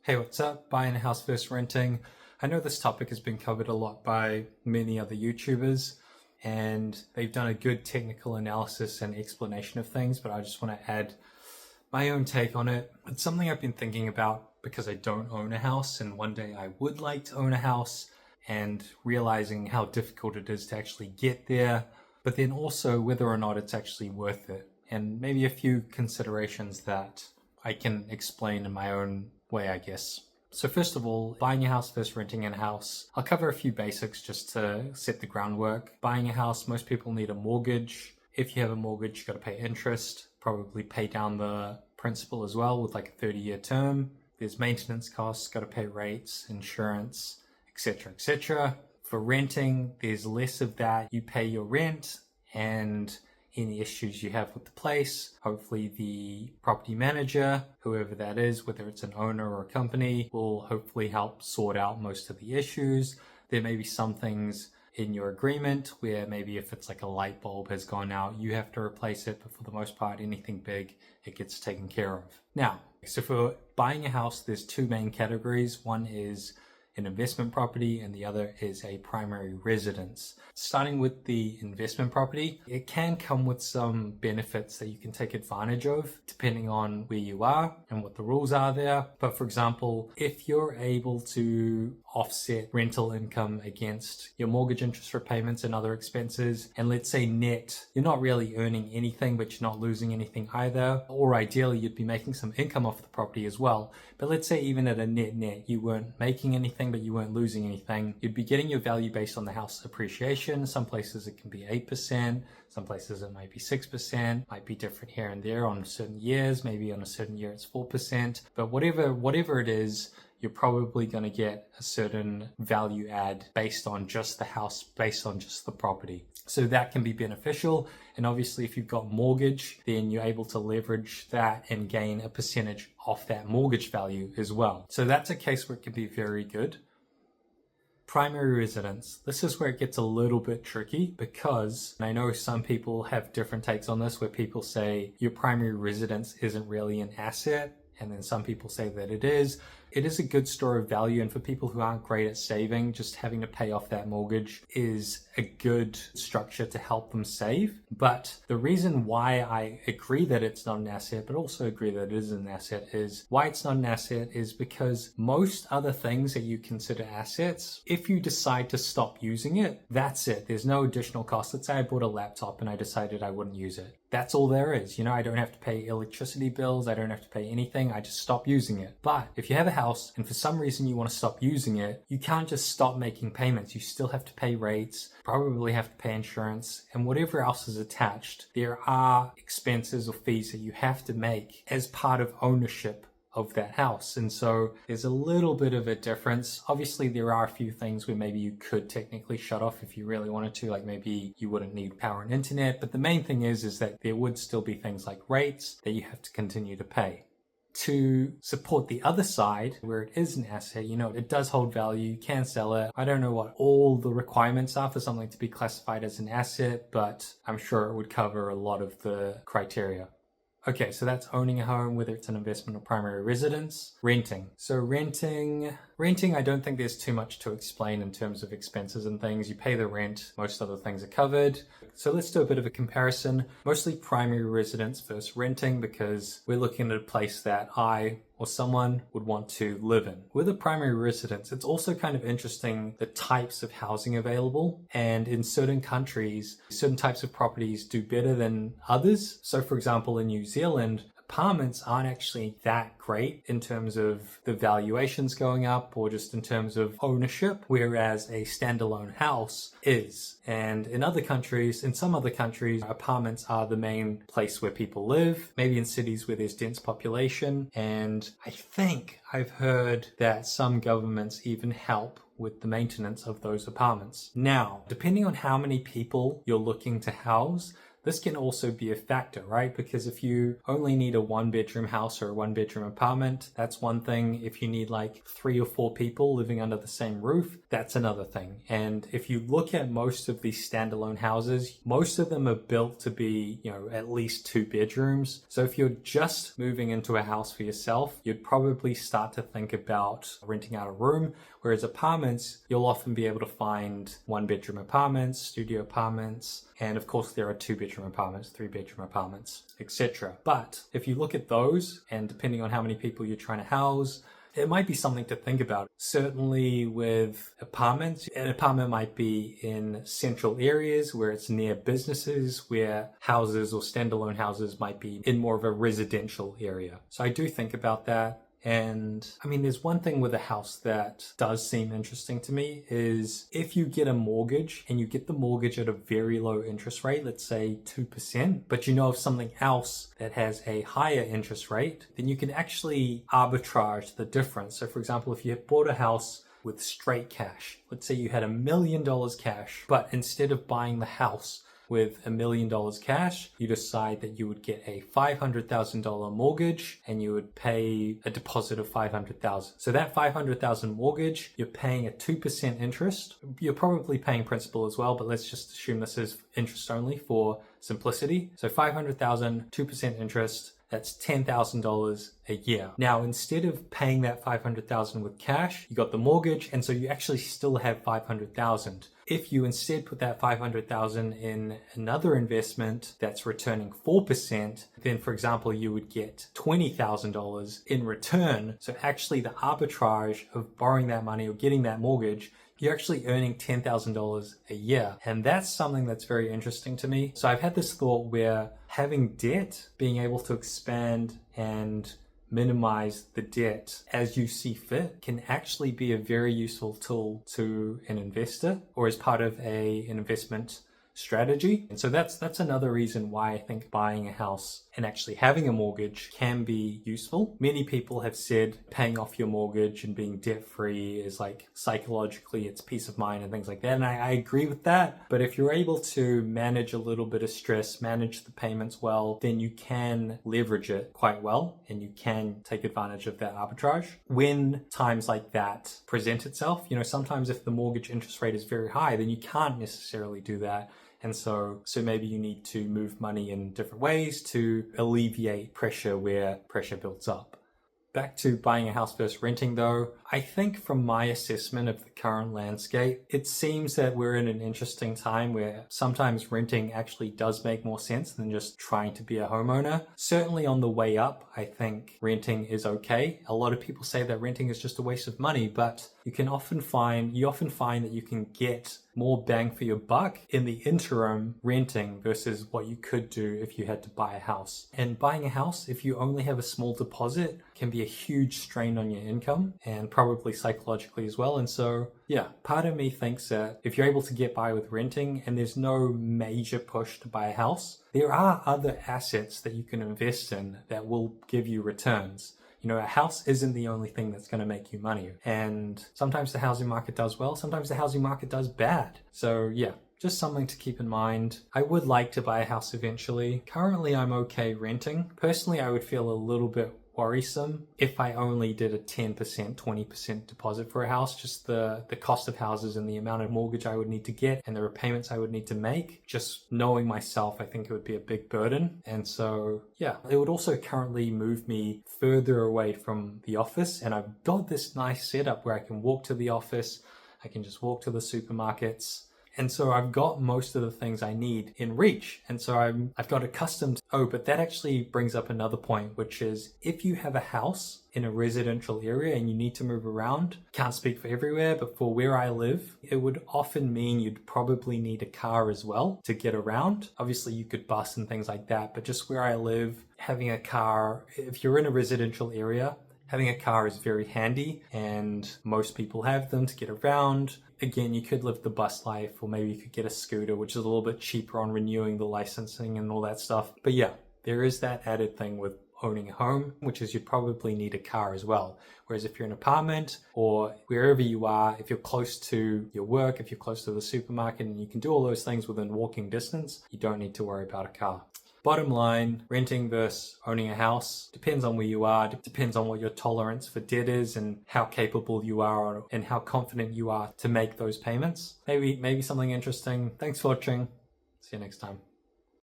Hey, what's up? Buying a house versus renting. I know this topic has been covered a lot by many other YouTubers, and they've done a good technical analysis and explanation of things, but I just want to add my own take on it. It's something I've been thinking about because I don't own a house, and one day I would like to own a house, and realizing how difficult it is to actually get there, but then also whether or not it's actually worth it, and maybe a few considerations that I can explain in my own way, I guess. So first of all, buying a house versus renting a house. I'll cover a few basics just to set the groundwork. Buying a house, most people need a mortgage. If you have a mortgage, you've got to pay interest, probably pay down the principal as well with like a 30-year term. There's maintenance costs, got to pay rates, insurance, etc., etc. For renting, there's less of that. You pay your rent and any issues you have with the place, hopefully the property manager, whoever that is, whether it's an owner or a company, will hopefully help sort out most of the issues. There may be some things in your agreement where maybe if it's like a light bulb has gone out, you have to replace it, but for the most part, anything big, it gets taken care of. Now, so for buying a house, there's two main categories. One is an investment property and the other is a primary residence. Starting with the investment property, it can come with some benefits that you can take advantage of depending on where you are and what the rules are there. But for example, if you're able to offset rental income against your mortgage interest repayments and other expenses, and let's say net, you're not really earning anything, but you're not losing anything either, or ideally you'd be making some income off the property as well. But let's say even at a net, you weren't making anything, but you weren't losing anything, you'd be getting your value based on the house appreciation. Some places it can be 8%, some places it might be 6%, might be different here and there on certain years, maybe on a certain year it's 4%, but whatever it is, you're probably going to get a certain value add based on just the house, based on just the property. So that can be beneficial. And obviously if you've got mortgage, then you're able to leverage that and gain a percentage off that mortgage value as well. So that's a case where it can be very good. Primary residence. This is where it gets a little bit tricky because I know some people have different takes on this, where people say your primary residence isn't really an asset, and then some people say that it is. It is a good store of value, and for people who aren't great at saving, just having to pay off that mortgage is a good structure to help them save. But the reason why I agree that it's not an asset, but also agree that it is an asset, is why it's not an asset is because most other things that you consider assets, if you decide to stop using it, that's it. There's no additional cost. Let's say I bought a laptop and I decided I wouldn't use it. That's all there is. I don't have to pay electricity bills. I don't have to pay anything. I just stop using it. But if you have a house and for some reason you want to stop using it, you can't just stop making payments. You still have to pay rates, probably have to pay insurance, and whatever else is attached. There are expenses or fees that you have to make as part of ownership of that house. And so there's a little bit of a difference. Obviously there are a few things where maybe you could technically shut off if you really wanted to, like maybe you wouldn't need power and internet, but the main thing is that there would still be things like rates that you have to continue to pay. To support the other side, where it is an asset, it does hold value, you can sell it. I don't know what all the requirements are for something to be classified as an asset, but I'm sure it would cover a lot of the criteria. Okay, so that's owning a home, whether it's an investment or primary residence. Renting. So renting, I don't think there's too much to explain in terms of expenses and things. You pay the rent, most other things are covered. So let's do a bit of a comparison. Mostly primary residence versus renting, because we're looking at a place that I or someone would want to live in. With a primary residence, it's also kind of interesting the types of housing available. And in certain countries, certain types of properties do better than others. So for example, in New Zealand, apartments aren't actually that great in terms of the valuations going up or just in terms of ownership, whereas a standalone house is. And in some other countries, apartments are the main place where people live, maybe in cities where there's dense population. And I think I've heard that some governments even help with the maintenance of those apartments. Now, depending on how many people you're looking to house, this can also be a factor, right? Because if you only need a 1-bedroom house or a 1-bedroom apartment, that's one thing. If you need like 3 or 4 people living under the same roof, that's another thing. And if you look at most of these standalone houses, most of them are built to be, at least 2 bedrooms. So if you're just moving into a house for yourself, you'd probably start to think about renting out a room. Whereas apartments, you'll often be able to find 1-bedroom apartments, studio apartments, and of course there are 2-bedroom apartments, 3-bedroom apartments, etc. But if you look at those, and depending on how many people you're trying to house, it might be something to think about. Certainly with apartments, an apartment might be in central areas where it's near businesses, where houses or standalone houses might be in more of a residential area. So I do think about that. And there's one thing with a house that does seem interesting to me is if you get a mortgage and you get the mortgage at a very low interest rate, let's say 2%, but you know of something else that has a higher interest rate, then you can actually arbitrage the difference. So for example, if you bought a house with straight cash, let's say you had $1 million cash, but instead of buying the house with $1 million cash, you decide that you would get a $500,000 mortgage and you would pay a deposit of $500,000. So that $500,000 mortgage, you're paying a 2% interest. You're probably paying principal as well, but let's just assume this is interest only for simplicity. So $500,000, 2% interest, that's $10,000 a year. Now, instead of paying that $500,000 with cash, you got the mortgage, and so you actually still have $500,000. If you instead put that $500,000 in another investment that's returning 4%, then for example, you would get $20,000 in return. So actually the arbitrage of borrowing that money or getting that mortgage, you're actually earning $10,000 a year. And that's something that's very interesting to me. So I've had this thought where having debt, being able to expand and minimize the debt as you see fit, can actually be a very useful tool to an investor or as part of an investment strategy. And so that's another reason why I think buying a house and actually having a mortgage can be useful. Many people have said paying off your mortgage and being debt-free is like psychologically it's peace of mind and things like that. And I agree with that. But if you're able to manage a little bit of stress, manage the payments well, then you can leverage it quite well and you can take advantage of that arbitrage. When times like that present itself, sometimes if the mortgage interest rate is very high, then you can't necessarily do that. And so maybe you need to move money in different ways to alleviate pressure where pressure builds up. Back to buying a house versus renting though, I think from my assessment of the current landscape, it seems that we're in an interesting time where sometimes renting actually does make more sense than just trying to be a homeowner. Certainly on the way up, I think renting is okay. A lot of people say that renting is just a waste of money, but you often find that you can get more bang for your buck in the interim renting versus what you could do if you had to buy a house. And buying a house, if you only have a small deposit, can be a huge strain on your income and probably psychologically as well. And so, part of me thinks that if you're able to get by with renting and there's no major push to buy a house, there are other assets that you can invest in that will give you returns. A house isn't the only thing that's going to make you money. And sometimes the housing market does well, sometimes the housing market does bad. So just something to keep in mind. I would like to buy a house eventually. Currently, I'm okay renting. Personally, I would feel a little bit worrisome if I only did a 10%, 20% deposit for a house. Just the cost of houses and the amount of mortgage I would need to get and the repayments I would need to make. Just knowing myself, I think it would be a big burden. And so, it would also currently move me further away from the office. And I've got this nice setup where I can walk to the office. I can just walk to the supermarkets. And so I've got most of the things I need in reach. And so I've got accustomed. But that actually brings up another point, which is if you have a house in a residential area and you need to move around, can't speak for everywhere, but for where I live, it would often mean you'd probably need a car as well to get around. Obviously you could bus and things like that, but just where I live, having a car, if you're in a residential area, having a car is very handy and most people have them to get around. Again, you could live the bus life or maybe you could get a scooter, which is a little bit cheaper on renewing the licensing and all that stuff. But there is that added thing with owning a home, which is you'd probably need a car as well. Whereas if you're in an apartment or wherever you are, if you're close to your work, if you're close to the supermarket and you can do all those things within walking distance, you don't need to worry about a car. Bottom line, renting versus owning a house depends on where you are, depends on what your tolerance for debt is and how capable you are and how confident you are to make those payments. Maybe something interesting. Thanks for watching. See you next time.